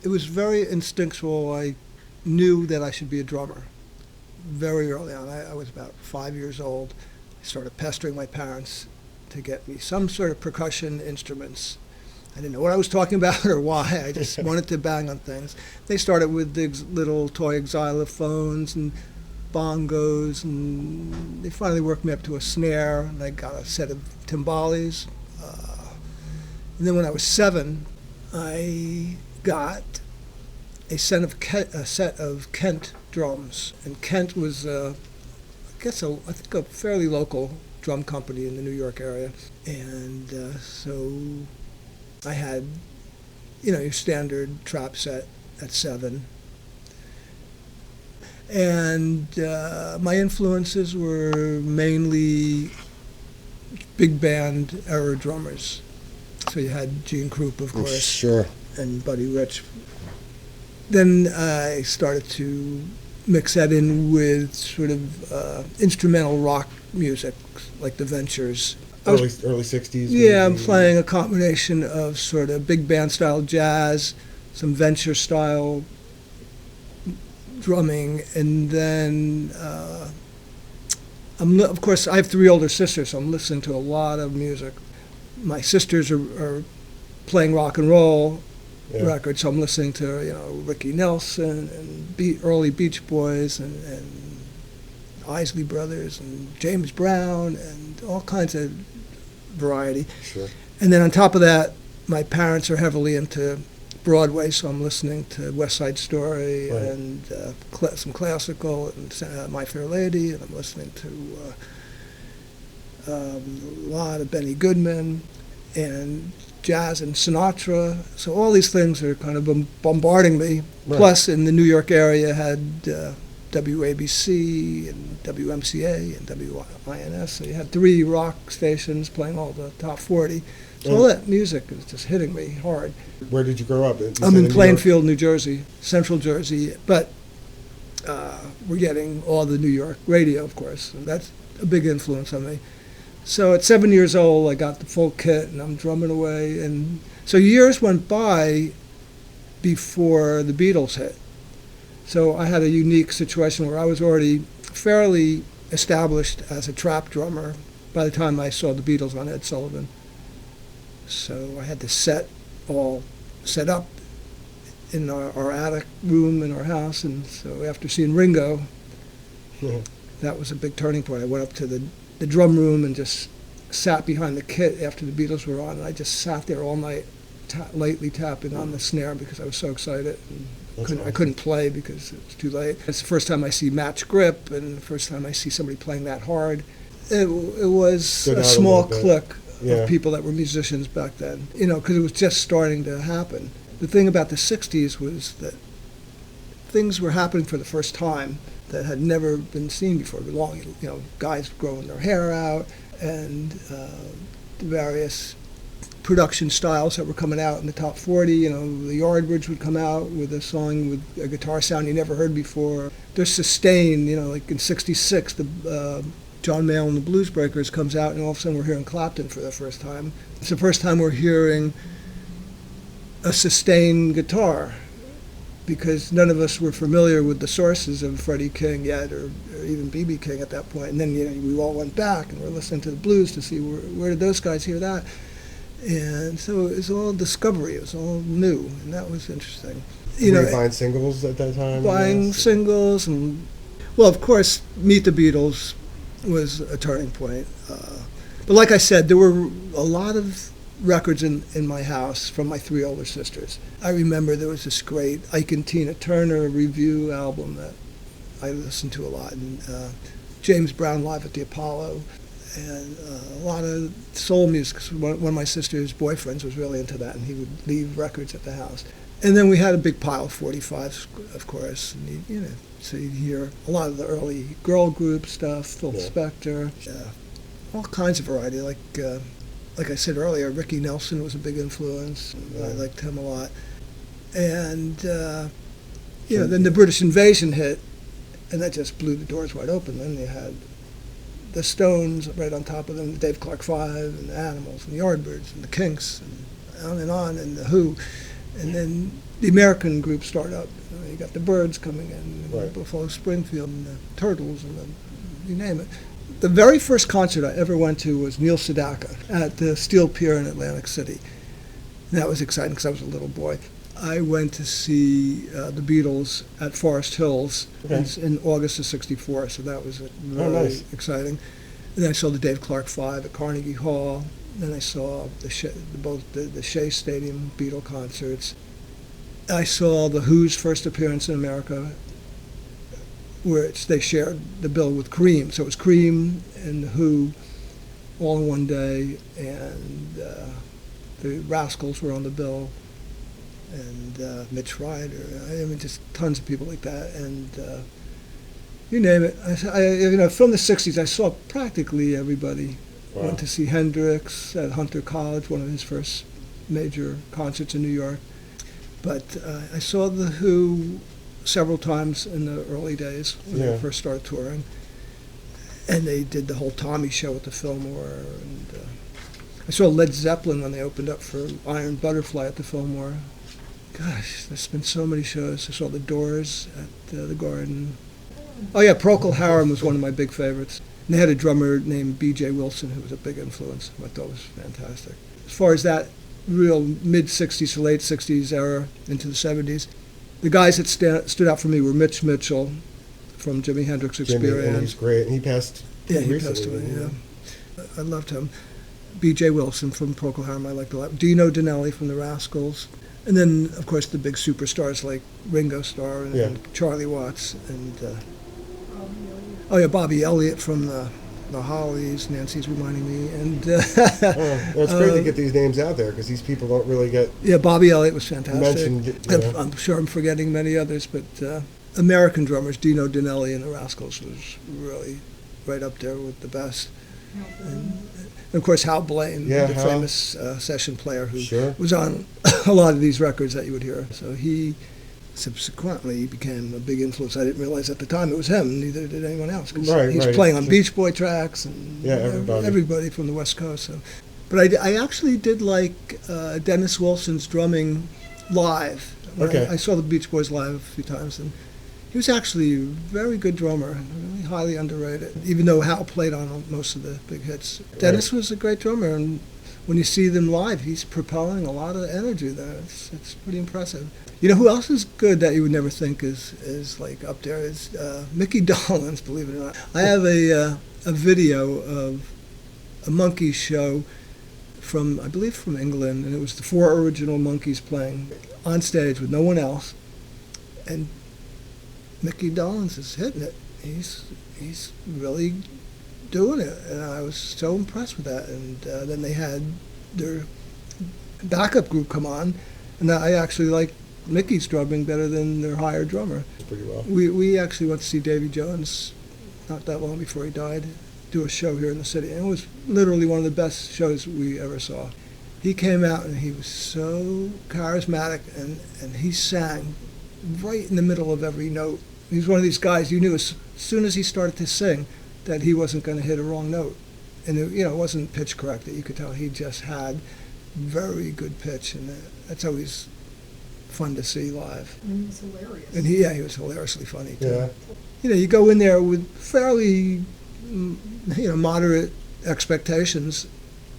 It was very instinctual. I knew that I should be a drummer very early on. I was about 5 years old. I started pestering my parents to get me some sort of percussion instruments. I didn't know what I was talking about or why. I just wanted to bang on things. They started with the little toy xylophones and bongos, and they finally worked me up to a snare, and I got a set of timbales. And then when I was 7, I got a set of Kent drums. And Kent was, I think a fairly local drum company in the New York area. And so I had, your standard trap set at 7. And my influences were mainly big band era drummers. So you had Gene Krupa, of course, Sure. and Buddy Rich. Then I started to mix that in with sort of instrumental rock music, like the Ventures. Early 60s? Yeah, maybe. I'm playing a combination of sort of big band style jazz, some Venture style drumming, and then of course I have 3 older sisters, so I'm listening to a lot of music. My sisters are playing rock and roll records, so I'm listening to Ricky Nelson and early Beach Boys and Isley Brothers and James Brown and all kinds of variety. Sure. And then on top of that, my parents are heavily into Broadway, so I'm listening to West Side Story and some classical and My Fair Lady, and I'm listening to a lot of Benny Goodman and jazz and Sinatra. So all these things are kind of bombarding me. Right. Plus, in the New York area, had WABC and WMCA and WINS. So you had 3 rock stations playing all the top 40. So all that music is just hitting me hard. Where did you grow up? I'm in Plainfield, New Jersey, Central Jersey, but we're getting all the New York radio, of course, and that's a big influence on me. So at 7 years old, I got the full kit, and I'm drumming away. And so years went by before the Beatles hit. So I had a unique situation where I was already fairly established as a trap drummer by the time I saw the Beatles on Ed Sullivan. So I had the all set up in our attic room in our house, and so after seeing Ringo, that was a big turning point. I went up to the drum room and just sat behind the kit after the Beatles were on, and I just sat there all night, lightly tapping on the snare because I was so excited. And I couldn't play because it was too late. It's the first time I see match grip, and the first time I see somebody playing that hard. It was a small clique of people that were musicians back then, because it was just starting to happen. The thing about the 60s was that things were happening for the first time that had never been seen before. Guys growing their hair out, and the various production styles that were coming out in the top 40. The Yardbirds would come out with a song with a guitar sound you never heard before. They're sustained, like in '66, the John Mayall and the Blues Breakers comes out, and all of a sudden we're hearing Clapton for the first time. It's the first time we're hearing a sustained guitar, because none of us were familiar with the sources of Freddie King yet, or even B.B. King at that point. And then we all went back and we're listening to the blues to see where did those guys hear that. And so it was all discovery. It was all new, and that was interesting. Were you buying singles at that time? Buying singles, and well, of course, Meet the Beatles was a turning point. But like I said, there were a lot of records in my house from my 3 older sisters. I remember there was this great Ike and Tina Turner review album that I listened to a lot, and James Brown Live at the Apollo, and a lot of soul music. One of my sister's boyfriends was really into that, and he would leave records at the house. And then we had a big pile of 45s, of course, and so you'd hear a lot of the early girl group stuff, Phil Spector, all kinds of variety. Like I said earlier, Ricky Nelson was a big influence. I liked him a lot. And then the British invasion hit, and that just blew the doors wide open. Then you had the Stones right on top of them, the Dave Clark Five, and the Animals, and the Yardbirds, and the Kinks, and on, and The Who. And then the American groups start up. You got the Byrds coming in, and Right. Buffalo Springfield, and the Turtles, and you name it. The very first concert I ever went to was Neil Sedaka at the Steel Pier in Atlantic City. And that was exciting because I was a little boy. I went to see the Beatles at Forest Hills in August of '64, so that was really nice. exciting. And then I saw the Dave Clark Five at Carnegie Hall. Then I saw both the Shea Stadium Beatle concerts. I saw the Who's first appearance in America, where they shared the bill with Cream. So it was Cream and the Who all in one day, and the Rascals were on the bill, and Mitch Ryder. I mean, just tons of people like that, and you name it. From the '60s, I saw practically everybody. Wow. Went to see Hendrix at Hunter College, one of his first major concerts in New York. But I saw the Who several times in the early days when they first started touring, and they did the whole Tommy show at the Fillmore. And I saw Led Zeppelin when they opened up for Iron Butterfly at the Fillmore. Gosh, there's been so many shows. I saw the Doors at the Garden. Oh yeah, Procol Harum was one of my big favorites. And they had a drummer named B.J. Wilson who was a big influence, who I thought was fantastic. As far as that real mid-'60s to late '60s era into the '70s, the guys that stood out for me were Mitch Mitchell from Jimi Hendrix Experience. He's great. He passed Yeah, he recently, passed away, didn't he? yeah. I loved him. B.J. Wilson from Procol Harum I liked a lot. Dino Donnelly from the Rascals. And then, of course, the big superstars like Ringo Starr and Charlie Watts. And, Bobby Elliott from the Hollies. Nancy's reminding me. And It's great to get these names out there because these people don't really get Bobby Elliott was fantastic. mentioned. I'm sure I'm forgetting many others, but American drummers, Dino Donnelly and the Rascals was really right up there with the best. And of course, Hal Blaine, the Hal. famous session player who Sure. was on a lot of these records that you would hear. So he subsequently became a big influence. I didn't realize at the time it was him, neither did anyone else. 'Cause he's playing on Beach Boy tracks and everybody from the West Coast. So. But I actually did like Dennis Wilson's drumming live. Okay. I saw the Beach Boys live a few times, and he was actually a very good drummer, really highly underrated, even though Hal played on most of the big hits. Dennis was a great drummer, and when you see them live, he's propelling a lot of energy there. It's pretty impressive. You know who else is good that you would never think is like up there is Mickey Dolenz, believe it or not. I have a video of a Monkees show from, I believe from England, and it was the 4 original Monkees playing on stage with no one else. And Mickey Dolenz is hitting it. He's really doing it, and I was so impressed with that. And then they had their backup group come on, and I actually like Mickey's drumming better than their hired drummer. Pretty well. We actually went to see Davy Jones not that long before he died, do a show here in the city, and it was literally one of the best shows we ever saw. He came out and he was so charismatic, and he sang right in the middle of every note. He was one of these guys you knew as soon as he started to sing that he wasn't going to hit a wrong note. And it wasn't pitch corrected. You could tell he just had very good pitch, and that's always fun to see live. And he was hilarious. And he was hilariously funny too. Yeah. You go in there with fairly moderate expectations,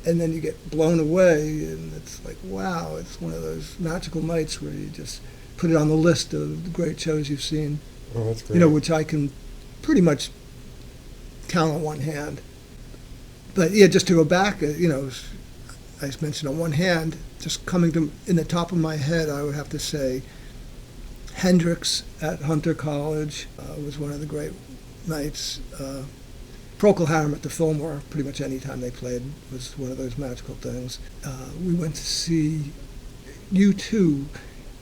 and then you get blown away, and it's like, wow, it's one of those magical nights where you just put it on the list of the great shows you've seen. Oh, that's great. Which I can pretty much count on one hand. But yeah, just to go back, I mentioned on one hand, just coming to in the top of my head, I would have to say Hendrix at Hunter College was one of the great nights. Procol Harum at the Fillmore, pretty much any time they played, was one of those magical things. We went to see U2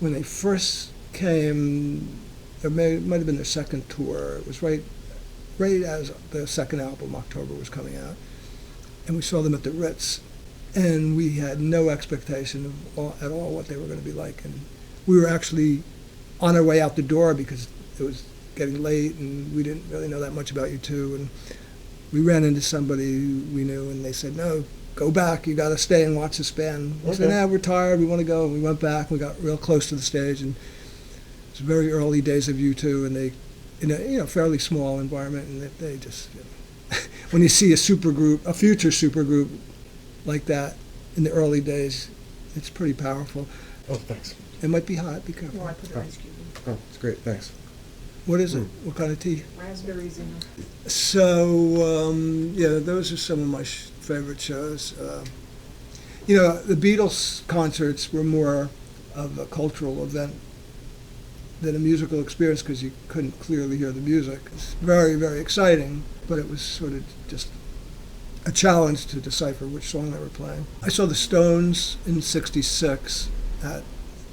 when they first came. It might have been their second tour. It was right as the second album, October, was coming out. And we saw them at the Ritz. And we had no expectation at all what they were going to be like. And we were actually on our way out the door because it was getting late and we didn't really know that much about U2. And we ran into somebody who we knew, and they said, no, go back. You got to stay and watch this band. We said, we're tired. We want to go. And we went back. We got real close to the stage, and it was very early days of U2, and they, in a fairly small environment, and they just, when you see a supergroup, a future supergroup like that in the early days, it's pretty powerful. Oh, thanks. It might be hot. Be careful. Well, I put ice cube in. Oh, it's great. Thanks. What is it? What kind of tea? Raspberries in it. So, yeah, those are some of my favorite shows. The Beatles concerts were more of a cultural event than a musical experience because you couldn't clearly hear the music. It's very, very exciting, but it was sort of just a challenge to decipher which song they were playing. I saw the Stones in '66 at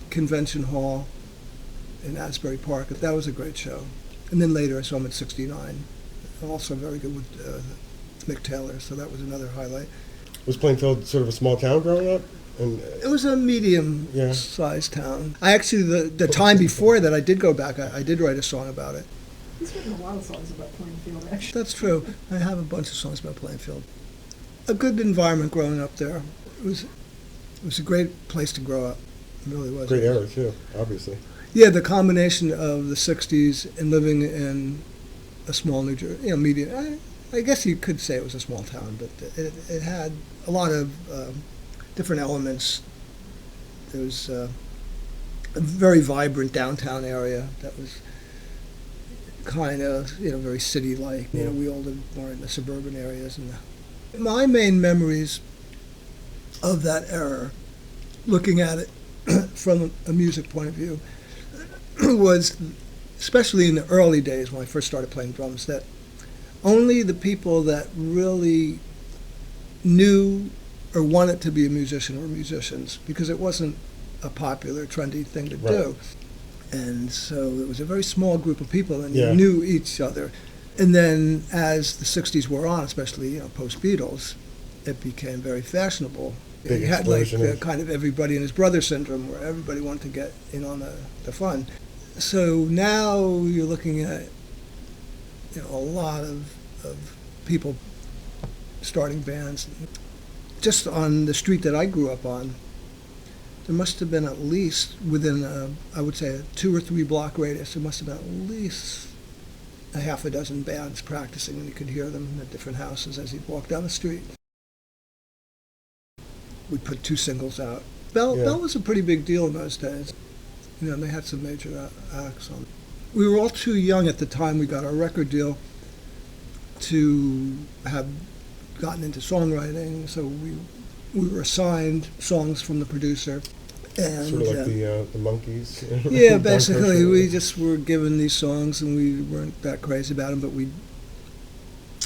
Convention Hall in Asbury Park. That was a great show. And then later I saw him at '69. Also very good with Mick Taylor, so that was another highlight. Was Plainfield sort of a small town growing up? And It was a medium-sized town. I actually, the time before that, I did go back. I did write a song about it. He's written a lot of songs about Plainfield, actually. That's true. I have a bunch of songs about Plainfield. A good environment growing up there. It was a great place to grow up. It really was. great era too, obviously. Yeah, the combination of the '60s and living in a small New Jersey, medium. I guess you could say it was a small town, but it had a lot of different elements. There was a very vibrant downtown area that was kind of, very city-like. Yeah. We all lived more in the suburban areas. And my main memories of that era, looking at it from a music point of view, was, especially in the early days when I first started playing drums, that only the people that really knew or wanted to be a musician were musicians, because it wasn't a popular, trendy thing to do. And so it was a very small group of people, and you knew each other. And then as the '60s wore on, especially post-Beatles, it became very fashionable. Big You had explosion kind of everybody and his brother syndrome, where everybody wanted to get in on the fun. So now you're looking at a lot of people starting bands. Just on the street that I grew up on, there must have been at least within I would say a 2 or 3 block radius, there must have been at least a half a dozen bands practicing, and you could hear them at different houses as you'd walk down the street. We'd put 2 singles out. Bell was a pretty big deal in those days. And they had some major acts on. We were all too young at the time we got our record deal to have gotten into songwriting, so we were assigned songs from the producer. And, sort of like the Monkees. Yeah, basically, we just were given these songs, and we weren't that crazy about them, but we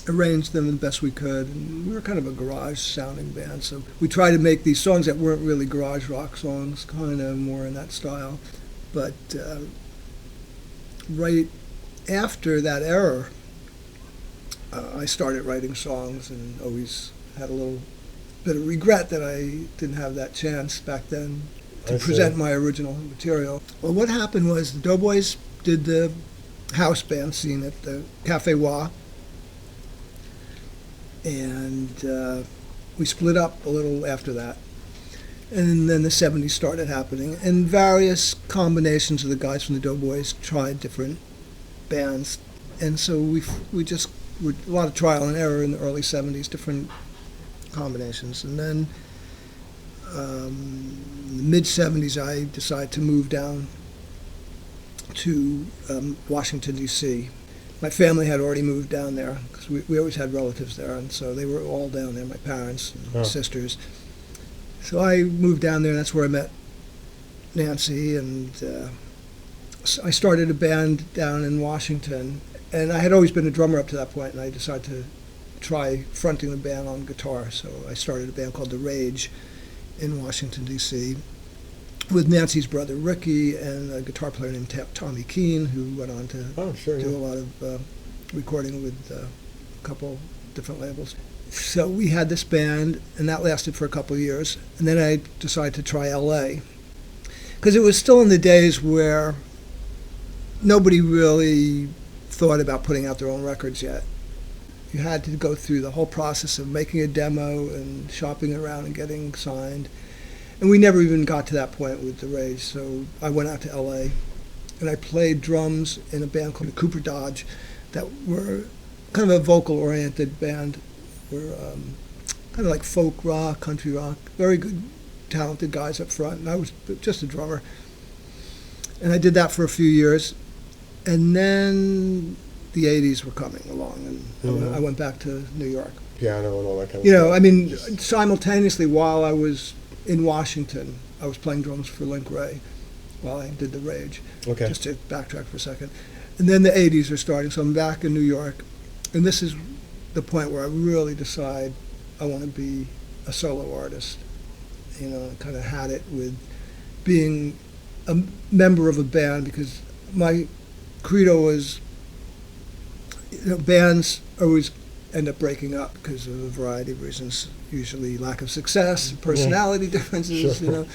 arranged them the best we could. And we were kind of a garage-sounding band, so we tried to make these songs that weren't really garage rock songs, kind of more in that style. But right after that era, I started writing songs, and always had a little bit of regret that I didn't have that chance back then to present my original material. Well, what happened was the Doughboys did the house band scene at the Cafe Wah, and we split up a little after that. And then the '70s started happening, and various combinations of the guys from the Doughboys tried different bands, and so we just were a lot of trial and error in the early '70s, different combinations, and then in the mid '70s I decided to move down to Washington D.C. My family had already moved down there because we always had relatives there, and so they were all down there, my parents and my sisters. So I moved down there, and that's where I met Nancy, and I started a band down in Washington. And I had always been a drummer up to that point, and I decided to try fronting the band on guitar. So I started a band called The Rage in Washington, D.C., with Nancy's brother Ricky and a guitar player named Tommy Keene, who went on to do a lot of recording with a couple different labels. So we had this band, and that lasted for a couple of years. And then I decided to try L.A., because it was still in the days where nobody really thought about putting out their own records yet. You had to go through the whole process of making a demo and shopping it around and getting signed. And we never even got to that point with the Rage. So I went out to L.A. and I played drums in a band called the Cooper Dodge that were kind of a vocal-oriented band. We're kind of like folk rock, country rock, very good, talented guys up front. And I was just a drummer. And I did that for a few years. And then the 80s were coming along, and I went back to New York. Piano and all that kind of You stuff. know, I mean, simultaneously, while I was in Washington, I was playing drums for Link Ray while I did the Rage. Okay. Just to backtrack for a second. And then the 80s are starting, so I'm back in New York. And this is the point where I really decide I want to be a solo artist. You know, I kind of had it with being a member of a band, because my credo was, you know, bands always end up breaking up because of a variety of reasons, usually lack of success, personality differences, Sure. you know.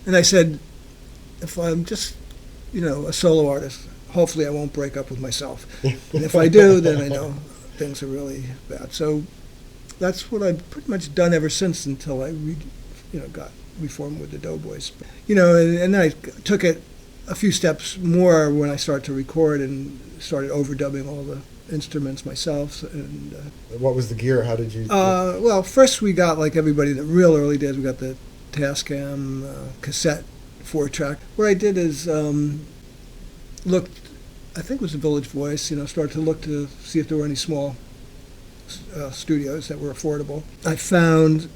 And I said, if I'm just, you know, a solo artist, hopefully I won't break up with myself. And if I do, then I know things are really bad. So that's what I've pretty much done ever since, until I got reformed with the Doughboys. You know, and I took it a few steps more when I started to record and started overdubbing all the instruments myself. And What was the gear? How did you? well, first we got, like everybody in the real early days, we got the Tascam cassette 4-track. What I did is looked, I think it was the Village Voice, you know, started to look to see if there were any small studios that were affordable. I found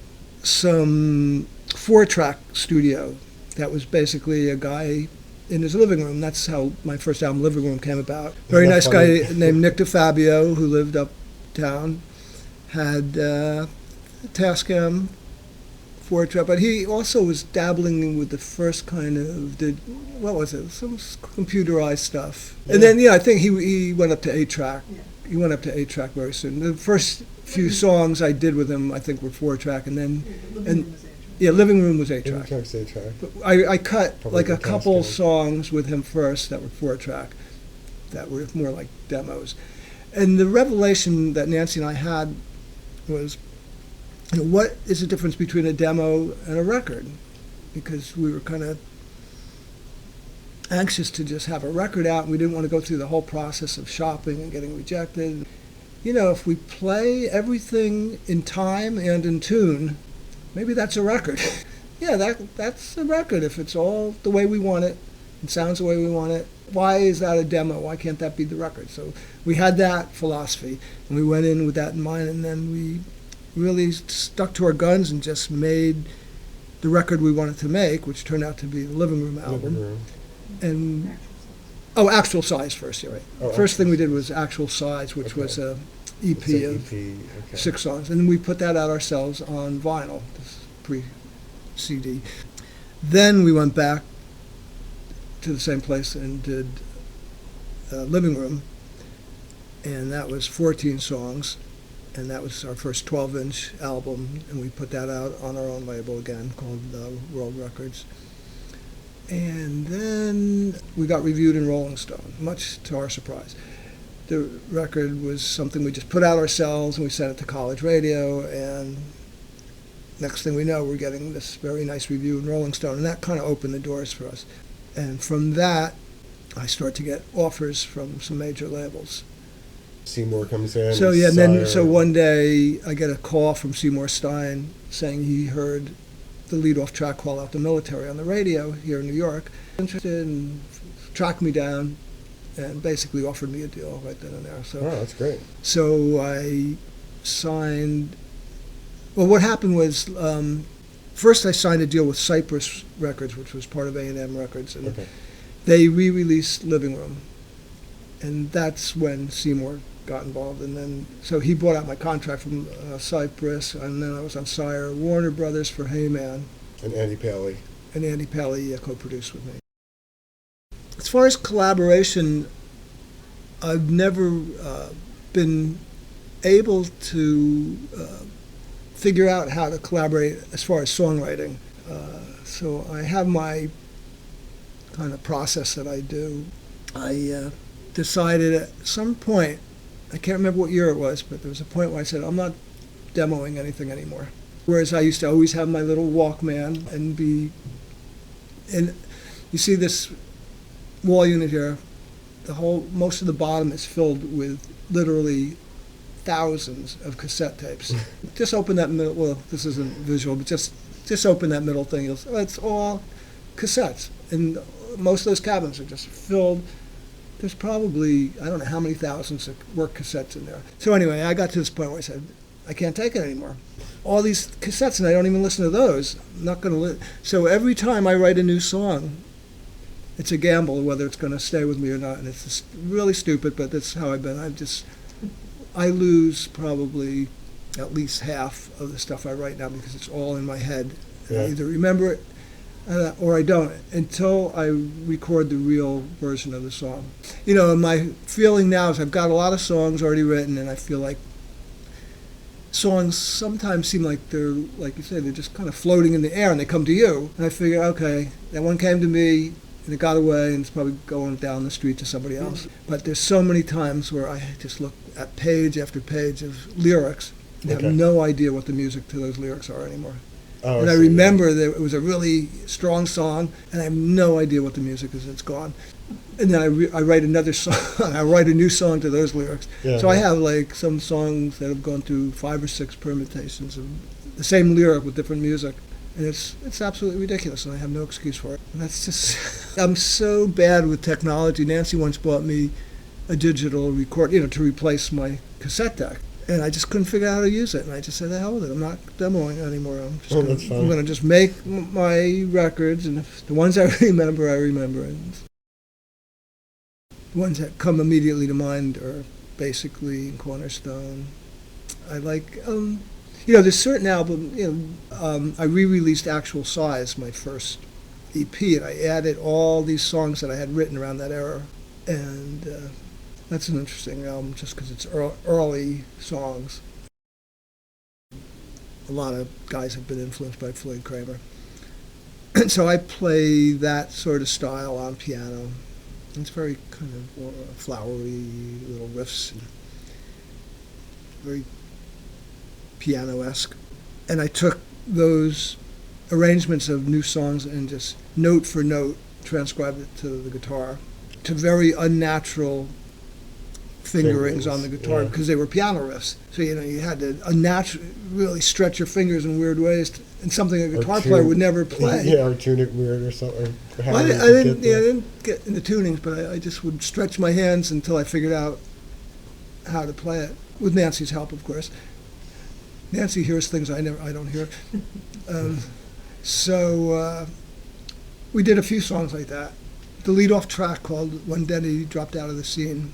some 4-track studio that was basically a guy in his living room. That's how my first album, Living Room, came about. Very nice guy named Nick DeFabio, who lived uptown, had Tascam 4-track, but he also was dabbling with the first kind of, what was it, some computerized stuff. And then, I think he went up to 8-track. Yeah. He went up to 8-track very soon. The first few songs I did with him, I think, were 4-track, and then, Living Room was 8-track. Living Room was 8-track. 8-track, 8-track. But I cut Probably like a the couple Tascam. songs with him first that were 4-track, that were more like demos. And the revelation that Nancy and I had was, what is the difference between a demo and a record? Because we were kind of anxious to just have a record out, and we didn't want to go through the whole process of shopping and getting rejected. You know, if we play everything in time and in tune, maybe that's a record. Yeah, that's a record if it's all the way we want it, it sounds the way we want it. Why is that a demo? Why can't that be the record? So we had that philosophy, and we went in with that in mind, and then we really stuck to our guns and just made the record we wanted to make, which turned out to be the Living Room album. Living Room. And Actual Size first, you're right. Oh, First Actual thing we did was Actual Size, which Okay. was a It's EP an of EP, okay. 6 songs, and we put that out ourselves on vinyl, this pre-CD. Then we went back to the same place and did Living Room, and that was 14 songs, and that was our first 12-inch album, and we put that out on our own label again, called World Records. And then we got reviewed in Rolling Stone, much to our surprise. The record was something we just put out ourselves, and we sent it to college radio, and next thing we know, we're getting this very nice review in Rolling Stone, and that kind of opened the doors for us. And from that, I start to get offers from some major labels. Seymour comes in. So yeah, and then Sire. so one day I get a call from Seymour Stein saying he heard the lead-off track, Call Out the Military, on the radio here in New York. Interested, and tracked me down and basically offered me a deal right then and there. So, Oh, that's great. so I signed. Well, what happened was first I signed a deal with Cypress Records, which was part of A&M Records, and Okay. they re-released Living Room, and that's when Seymour got involved. And then so he bought out my contract from Cypress, and then I was on Sire, Warner Brothers for Heyman, And Andy Paley. and Andy Paley co-produced with me. As far as collaboration, I've never been able to figure out how to collaborate as far as songwriting. So I have my kind of process that I do. I decided at some point I can't remember what year it was, but there was a point where I said, I'm not demoing anything anymore. Whereas I used to always have my little Walkman and you see this wall unit here, most of the bottom is filled with literally thousands of cassette tapes. Just open that middle, well, this isn't visual, but just open that middle thing. It's all cassettes. And most of those cabinets are just filled. There's probably, I don't know how many thousands of work cassettes in there. So anyway, I got to this point where I said, I can't take it anymore. All these cassettes, and I don't even listen to those. I'm not going to So every time I write a new song, it's a gamble whether it's going to stay with me or not. And it's just really stupid, but that's how I've been. I lose probably at least half of the stuff I write now because it's all in my head. Yeah. I either remember it or I don't until I record the real version of the song. You know, my feeling now is I've got a lot of songs already written, and I feel like songs sometimes seem like they're, like you said, they're just kind of floating in the air, and they come to you. And I figure, okay, that one came to me, and it got away, and it's probably going down the street to somebody else. But there's so many times where I just look at page after page of lyrics and have no idea what the music to those lyrics are anymore. Oh, And I remember that it was a really strong song, and I have no idea what the music is. It's gone. And then I write another song. I write a new song to those lyrics. Yeah, so I yeah. have like some songs that have gone through 5 or 6 permutations of the same lyric with different music. And it's absolutely ridiculous, and I have no excuse for it. And that's just, I'm so bad with technology. Nancy once bought me a digital record, to replace my cassette deck. And I just couldn't figure out how to use it. And I just said, the hell with it. I'm not demoing anymore. I'm going to just make my records, and if the ones I remember, I remember. And the ones that come immediately to mind are basically Cornerstone. I like, there's certain album, I re-released Actual Size, my first EP, and I added all these songs that I had written around that era. And that's an interesting album just because it's early songs. A lot of guys have been influenced by Floyd Kramer. And so I play that sort of style on piano. It's very kind of flowery little riffs, and very piano-esque. And I took those arrangements of new songs and just note for note transcribed it to the guitar, to very unnatural fingerings on the guitar, because they were piano riffs. So, you had to really stretch your fingers in weird ways, and something a guitar player would never play. Yeah, or tune it weird or something. Well, I didn't get into tunings, but I just would stretch my hands until I figured out how to play it, with Nancy's help, of course. Nancy hears things I don't hear. So we did a few songs like that. The lead-off track, called When Denny Dropped Out of the Scene,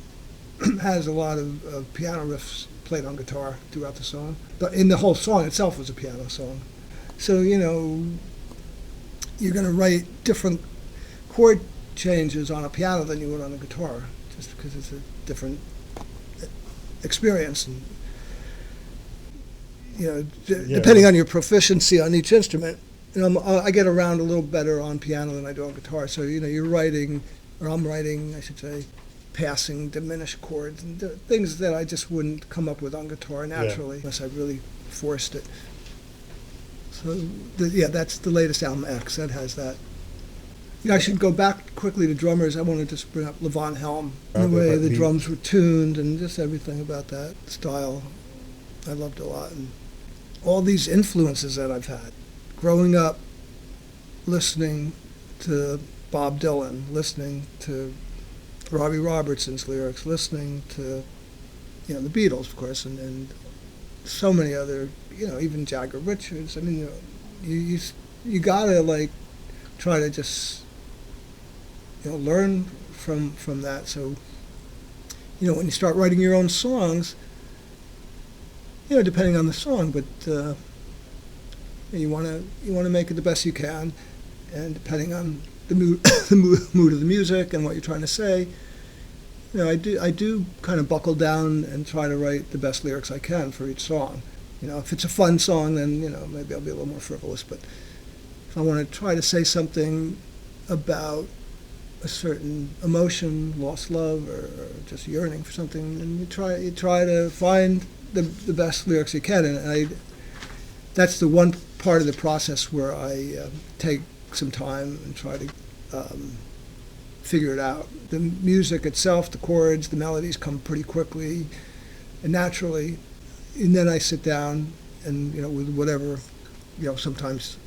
has a lot of piano riffs played on guitar throughout the song. In the whole song itself was a piano song. So, you're going to write different chord changes on a piano than you would on a guitar, just because it's a different experience. And, depending on your proficiency on each instrument, I get around a little better on piano than I do on guitar. So, you're writing, or I'm writing, I should say, passing diminished chords and things that I just wouldn't come up with on guitar naturally unless I really forced it. So, that's the latest album, X, that has that. I should go back quickly to drummers. I want to just bring up Levon Helm, the way the drums were tuned and just everything about that style. I loved a lot. And all these influences that I've had. Growing up, listening to Bob Dylan, listening to Robbie Robertson's lyrics, listening to, the Beatles, of course, and so many other, even Jagger Richards. I mean, you gotta try to just, learn from that. So, when you start writing your own songs, depending on the song, but you want to make it the best you can, and depending on the mood of the music and what you're trying to say, I do kind of buckle down and try to write the best lyrics I can for each song. If it's a fun song, then maybe I'll be a little more frivolous. But if I want to try to say something about a certain emotion, lost love, or just yearning for something, and you try to find the best lyrics you can. And that's the one part of the process where I take some time and try to figure it out. The music itself, the chords, the melodies come pretty quickly and naturally, and then I sit down and, with whatever, sometimes,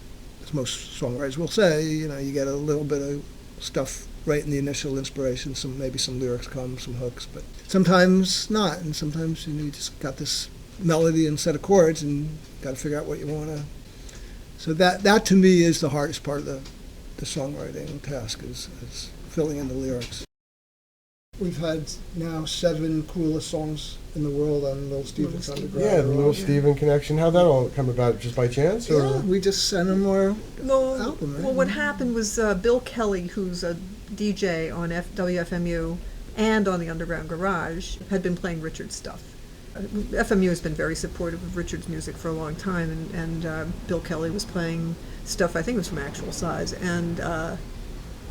as most songwriters will say, you get a little bit of stuff right in the initial inspiration, maybe some lyrics come, some hooks, but sometimes not, and sometimes you just got this melody and set of chords and got to figure out what you want to. So that to me is the hardest part of the songwriting task is filling in the lyrics. We've had now 7 coolest songs in the world on Little Steven's Underground. Yeah, the Little Steven connection. How'd that all come about? Just by chance? Or? Yeah, we just sent him our album. Right? Well, what happened was Bill Kelly, who's a DJ on WFMU and on the Underground Garage, had been playing Richard's stuff. FMU has been very supportive of Richard's music for a long time, and Bill Kelly was playing stuff, I think it was from Actual Size, and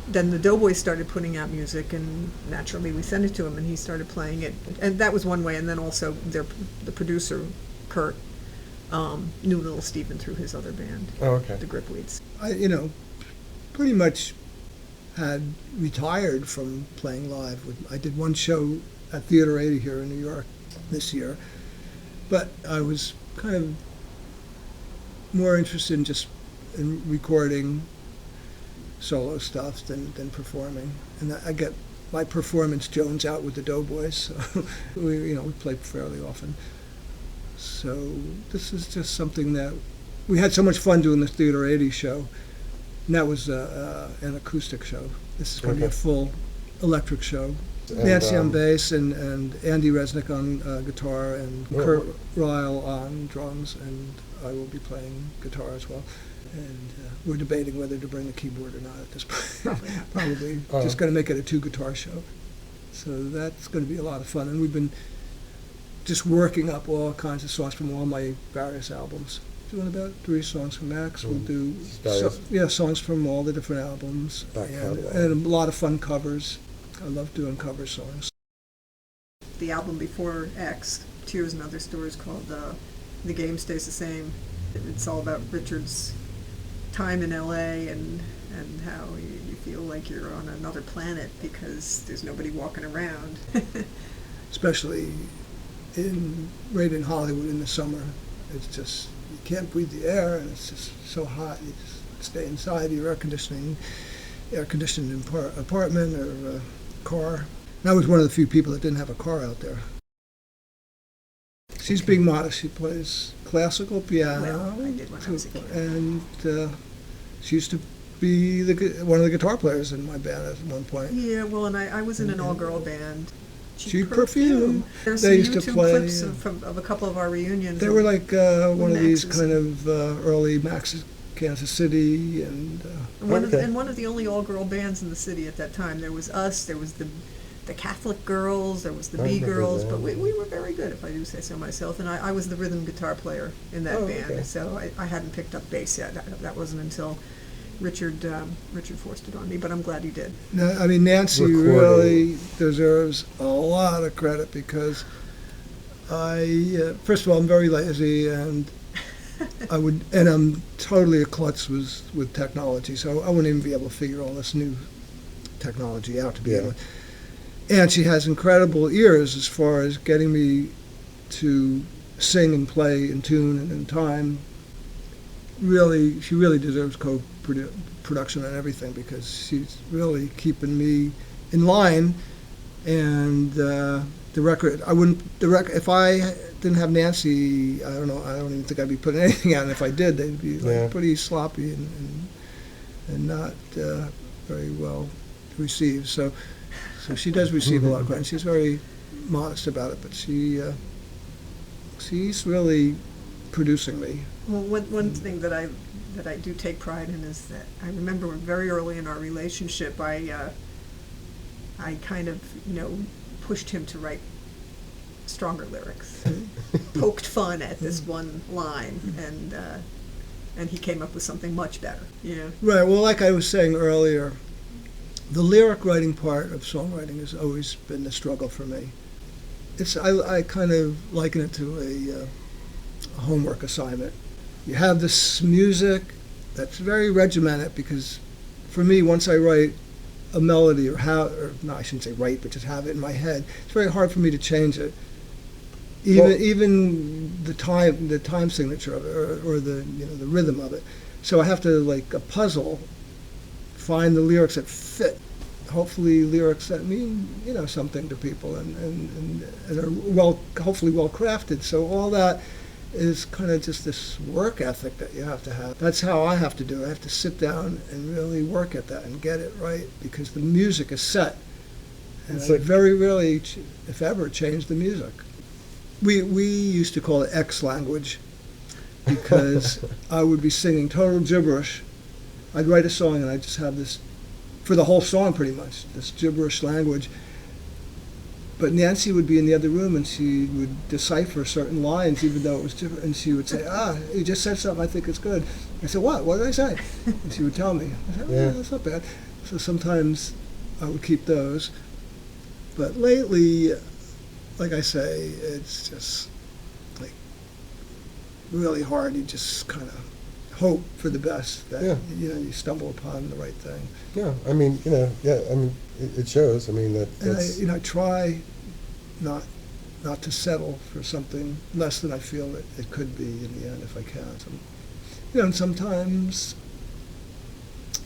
then the Doughboys started putting out music, and naturally we sent it to him, and he started playing it. And that was one way, and then also the producer, Kurt, knew Little Steven through his other band, the Gripweeds. I, pretty much had retired from playing live. I did one show at Theater 80 here in New York this year, but I was kind of more interested in recording solo stuff than performing, and I get my performance Jones out with the Doughboys, so we play fairly often. So this is just something that we had so much fun doing the Theater 80 show, and that was an acoustic show. This is going to be a full electric show. And, Nancy on bass and Andy Resnick on guitar and Kurt Ryle on drums, and I will be playing guitar as well. And we're debating whether to bring the keyboard or not at this point. Probably just going to make it a 2-guitar show. So that's going to be a lot of fun. And we've been just working up all kinds of songs from all my various albums. Doing about 3 songs from Max. We'll do songs from all the different albums. And a lot of fun covers. I love doing cover songs. The album before X, Tears and Other Stories, called The Game Stays the Same. It's all about Richard's time in LA and how you feel like you're on another planet because there's nobody walking around. Especially right in Hollywood in the summer. It's just, you can't breathe the air, and it's just so hot. You just stay inside your air-conditioned apartment or car. And I was one of the few people that didn't have a car out there. She's being modest. She plays classical piano. Well, I did when I was a kid. And she used to be one of the guitar players in my band at one point. Yeah, well, and I was in an all-girl band. Cheap Perfume. There's They some used to YouTube play, clips of a couple of our reunions. They were like one of these Max's. kind of early Max's Kansas City and One of the only all-girl bands in the city at that time. There was us, there was the Catholic Girls, there was the B Girls, but we were very good, if I do say so myself. And I was the rhythm guitar player in that band, so I hadn't picked up bass yet. That wasn't until Richard forced it on me, but I'm glad he did. No, I mean, Nancy really deserves a lot of credit because first of all, I'm very lazy and I'm totally a klutz with technology, so I wouldn't even be able to figure all this new technology out to be able to. And she has incredible ears as far as getting me to sing and play in tune and in time. Really, she really deserves co-production on everything because she's really keeping me in line. And the record, if I didn't have Nancy, I don't even think I'd be putting anything out. And if I did, they'd be pretty sloppy and not very well received. So she does receive a lot of credit. And she's very modest about it, but she's really producing me. Well, one thing that I do take pride in is that I remember very early in our relationship, I kind of pushed him to write stronger lyrics, poked fun at this one line, and he came up with something much better. Yeah. Right. Well, like I was saying earlier, The lyric writing part of songwriting has always been the struggle for me. I kind of liken it to a homework assignment. You have this music that's very regimented because for me, once I write a melody no, I shouldn't say write, but just have it in my head, it's very hard for me to change it. Even the time signature of it, or the the rhythm of it. So I have to, like a puzzle, find the lyrics that fit. Hopefully, lyrics that mean something to people and are hopefully well crafted. So all that is kind of just this work ethic that you have to have. That's how I have to do it. I have to sit down and really work at that and get it right because the music is set. And I very rarely, if ever, change the music. We used to call it X language because I would be singing total gibberish. I'd write a song and I'd just have this, for the whole song pretty much, this gibberish language. But Nancy would be in the other room and she would decipher certain lines even though it was different. And she would say, you just said something, I think it's good. I said, what? What did I say? And she would tell me. I said, yeah, that's not bad. So sometimes I would keep those. But lately, like I say, it's just like really hard. You just kind of hope for the best that you stumble upon the right thing. Yeah, I mean, it shows. I mean that's. And I try not to settle for something less than I feel that it could be in the end if I can. And sometimes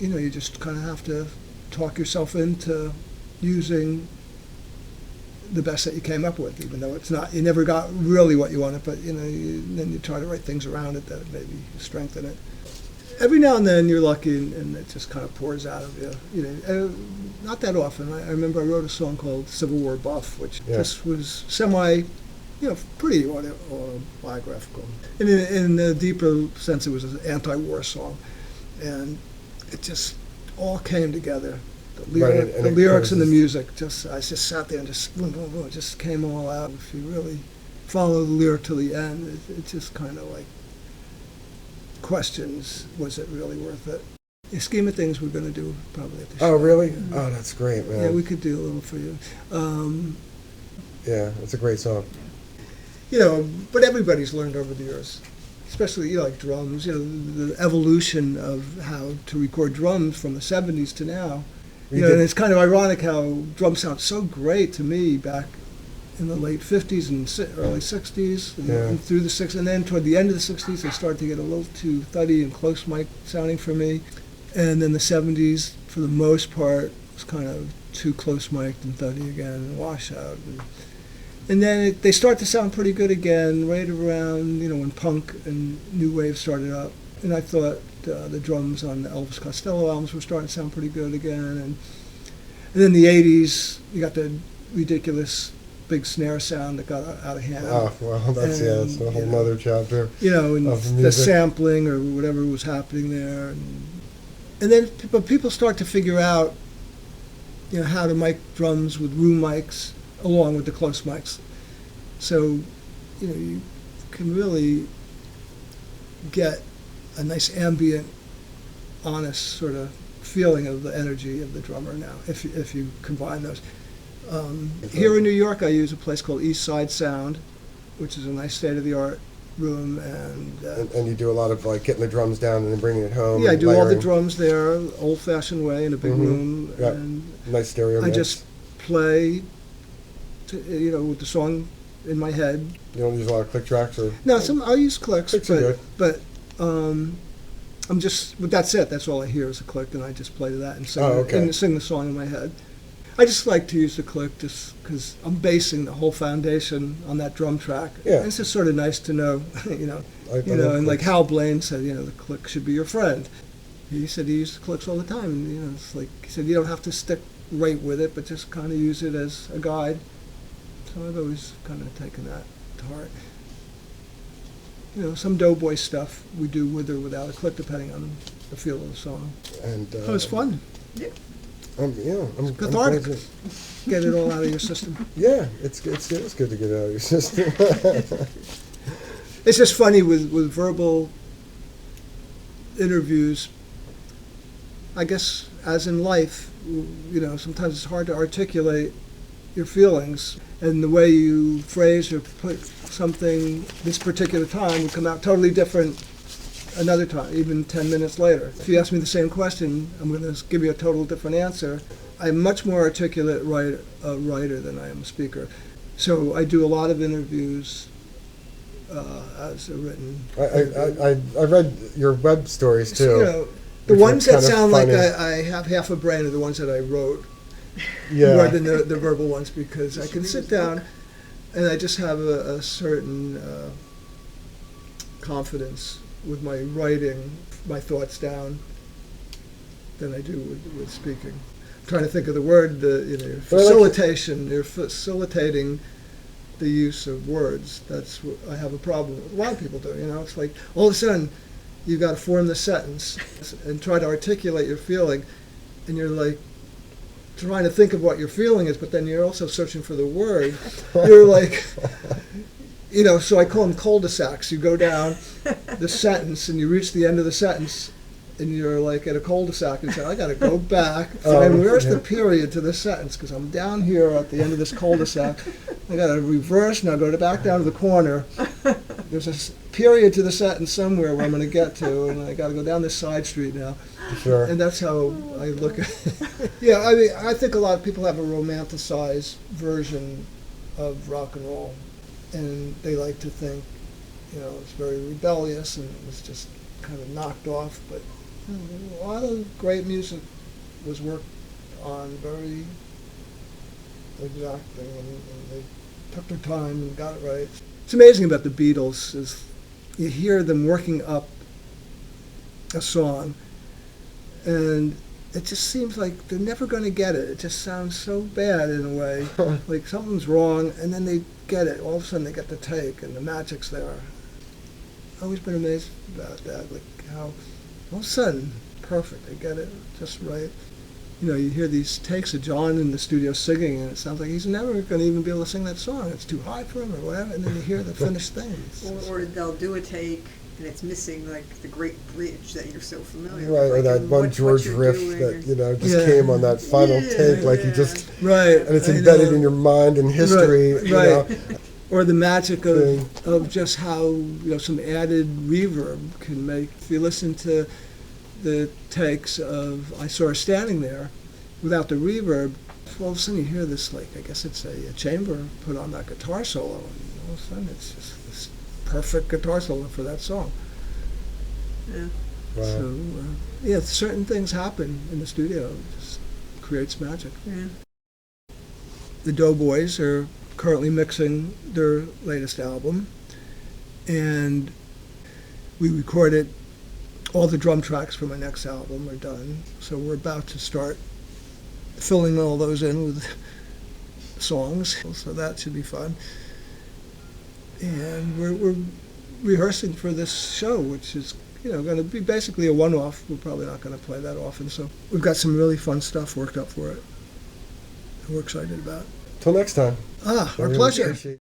you just kind of have to talk yourself into using the best that you came up with, even though it's not, you never got really what you wanted, but then you try to write things around it that maybe strengthen it. Every now and then you're lucky and it just kind of pours out of you. Not that often. I remember I wrote a song called Civil War Buff, which just was pretty autobiographical. And in a deeper sense, it was an anti-war song. And it just all came together. The lyrics and the music, I just sat there and just boom, boom, boom, it just came all out. If you really follow the lyric to the end, it just kind of like questions, was it really worth it? The scheme of things we're going to do probably at the show. Oh, really? Oh, that's great, man. Yeah, we could do a little for you. Yeah, it's a great song. But everybody's learned over the years, especially like drums, the evolution of how to record drums from the 70s to now. And it's kind of ironic how drums sound so great to me back in the late 50s and early 60s and through the 60s. And then toward the end of the 60s, they started to get a little too thuddy and close mic sounding for me. And then the 70s, for the most part, was kind of too close mic'd and thuddy again and washout. And then they start to sound pretty good again right around, when punk and new wave started up. And I thought the drums on the Elvis Costello albums were starting to sound pretty good again. And then the 80s, you got the ridiculous big snare sound that got out of hand. Oh, well, that's a whole nother chapter. And the sampling or whatever was happening there. And then people start to figure out, how to mic drums with room mics along with the close mics. So, you can really get a nice ambient, honest sort of feeling of the energy of the drummer now, if you combine those. Here in New York, I use a place called East Side Sound, which is a nice state-of-the-art room. And you do a lot of like getting the drums down and then bringing it home. Yeah, I do all the drums there, old-fashioned way, in a big room. Yep. And nice stereo mix. I just play, with the song in my head. You don't use a lot of click tracks? No, I'll use clicks, Clicks are good. But but that's it. That's all I hear is a click, and I just play to that and sing, and sing the song in my head. I just like to use the click just because I'm basing the whole foundation on that drum track. Yeah. And it's just sort of nice to know, and like Hal Blaine said, the click should be your friend. He said he used clicks all the time, and it's like he said you don't have to stick right with it, but just kind of use it as a guide. So I've always kind of taken that to heart. Some doughboy stuff we do with or without a click, depending on the feel of the song. And it was fun. Yeah. I'm cathartic. Get it all out of your system. Yeah, it's good to get it out of your system. It's just funny with verbal interviews. I guess, as in life, sometimes it's hard to articulate your feelings, and the way you phrase or put something this particular time would come out totally different another time, even 10 minutes later. If you ask me the same question, I'm going to give you a total different answer. I'm much more articulate writer than I am a speaker. So I do a lot of interviews as a written. I read your web stories too. The which ones were that kind of sound like funny. I have half a brain are the ones that I wrote, Yeah. more than the verbal ones, because I can sit down and I just have a certain confidence with my writing, my thoughts down, than I do with speaking. I'm trying to think of the word, facilitation. You're facilitating the use of words. That's what I have a problem with. A lot of people do, It's like all of a sudden you've got to form the sentence and try to articulate your feeling, and you're like trying to think of what your feeling is, but then you're also searching for the word. You're like, so I call them cul-de-sacs. You go down the sentence and you reach the end of the sentence and you're like at a cul-de-sac and say, I got to go back, find where's the period to this sentence, because I'm down here at the end of this cul-de-sac. I got to reverse, now go back down to the corner. There's a period to the sentence somewhere where I'm going to get to, and I got to go down this side street now. Sure. And that's how I look at it. Yeah, I mean, I think a lot of people have a romanticized version of rock and roll, and they like to think, it's very rebellious and it was just kind of knocked off, but a lot of great music was worked on very exacting, and they took their time and got it right. It's amazing about the Beatles is you hear them working up a song, and it just seems like they're never going to get it. It just sounds so bad in a way, like something's wrong, and then they get it. All of a sudden they get the take, and the magic's there. I've always been amazed about that, like how all of a sudden, perfect, they get it just right. You hear these takes of John in the studio singing, and it sounds like he's never going to even be able to sing that song. It's too high for him or whatever, and then you hear the finished thing. Or they'll do a take and it's missing like the great bridge that you're so familiar Right, with. or that and one what George you're riff doing that, and- just came on that final Yeah, take, like you yeah. just, Right. and it's I embedded know. in your mind and history, Right. Or the magic Thing. of just how some added reverb can make. If you listen to the takes of I Saw Her Standing There, without the reverb, all of a sudden you hear this, like, I guess it's a chamber put on that guitar solo, and all of a sudden it's just this perfect guitar solo for that song. Yeah. Wow. So, certain things happen in the studio. It just creates magic. Yeah. The Doughboys are currently mixing their latest album, and we recorded all the drum tracks for my next album are done, so we're about to start filling all those in with songs, so that should be fun. And we're rehearsing for this show, which is going to be basically a one-off. We're probably not going to play that often, so we've got some really fun stuff worked up for it. We're excited about it. Till next time. Our I really pleasure. appreciate